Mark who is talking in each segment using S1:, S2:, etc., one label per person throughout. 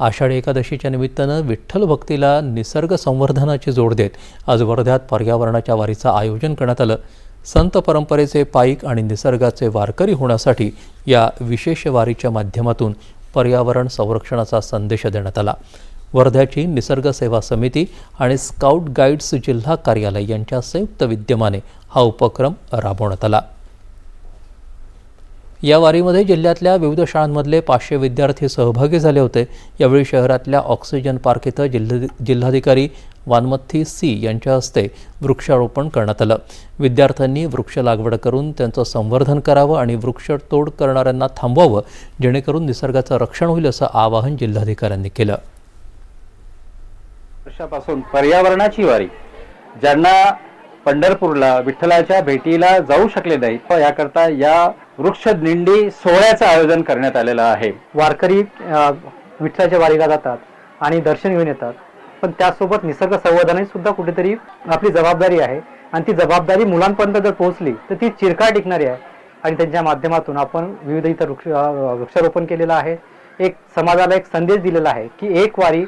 S1: आषाढी एकादशीच्या निमित्तानं विठ्ठल भक्तीला निसर्ग संवर्धनाची जोड देत आज वर्ध्यात पर्यावरणाच्या वारीचं आयोजन करण्यात आलं। संत परंपरेचे पाईक आणि निसर्गाचे वारकरी होण्यासाठी या विशेष वारीच्या माध्यमातून पर्यावरण संरक्षणाचा संदेश देण्यात आला। वर्ध्याची निसर्ग सेवा समिती आणि स्काउट गाईड्स जिल्हा कार्यालय यांच्या संयुक्त विद्यमाने हा उपक्रम राबवण्यात आला। या वारीमध्ये जिल्ह्यातल्या विविध शाळांमधले 500 विद्यार्थी सहभागी झाले होते। यावेळी शहरातल्या ऑक्सिजन पार्क इथं जिल्हाधिकारी वानमथी सी यांच्या हस्ते वृक्षारोपण करण्यात आलं। विद्यार्थ्यांनी वृक्ष लागवड करून त्यांचं संवर्धन करावं आणि वृक्षतोड करणाऱ्यांना थांबवावं, जेणेकरून निसर्गाचं रक्षण होईल असं आवाहन जिल्हाधिकाऱ्यांनी केलं।
S2: वर्षापासून पर्यावरणाची वारी ज्यांना पंढरपूरला विठ्ठलाच्या भेटीला जाऊ शकले नाही, याकरता या वृक्ष दिंडी सोहळ्याचं आयोजन करण्यात आलेलं आहे।
S3: वारकरी विठ्ठलाच्या वारीला जातात आणि दर्शन घेऊन येतात, पण त्यासोबत निसर्ग संवर्धन सुद्धा कुठेतरी आपली जबाबदारी आहे आणि ती जबाबदारी मुलांपर्यंत जर पोहोचली तर ती चिरकाळ टिकणारी आहे। आणि त्यांच्या माध्यमातून आपण विविध इतर वृक्षारोपण केलेलं आहे। एक समाजाला एक संदेश दिलेला आहे की एक वारी,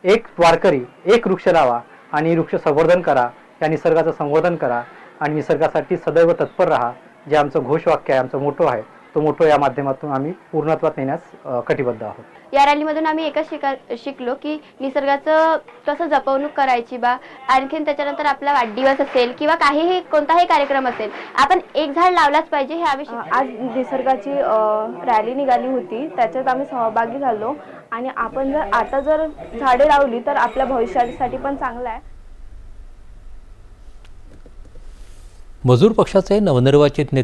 S3: एक वारकरी, एक वृक्ष लावा आणि वृक्ष संवर्धन करा, या निसर्गाचं संवर्धन करा आणि निसर्गासाठी सदैव तत्पर राहा, जे आमचं घोषवाक्य आहे, आमचं मोटो आहे, तो मोटो या माध्यमातून आम्ही पूर्णत्वात नेण्यास कटिबद्ध आहोत।
S4: या रॅलीमधून आम्ही एकच शिकलो की निसर्गाचं कसं जपवणूक करायची बा। आणखीन त्याच्यानंतर आपला वाढदिवस असेल किंवा काहीही कोणताही कार्यक्रम असेल, आपण एक झाड लावलाच पाहिजे हे आम्ही
S5: आज निसर्गाची रॅली निघाली होती, त्याच्यात आम्ही सहभागी झालो आणि आपण जर आता जर झाडे लावली तर आपल्या भविष्यासाठी पण चांगलं आहे।
S1: मजूर पक्षाचे नवनिर्वाचित नेते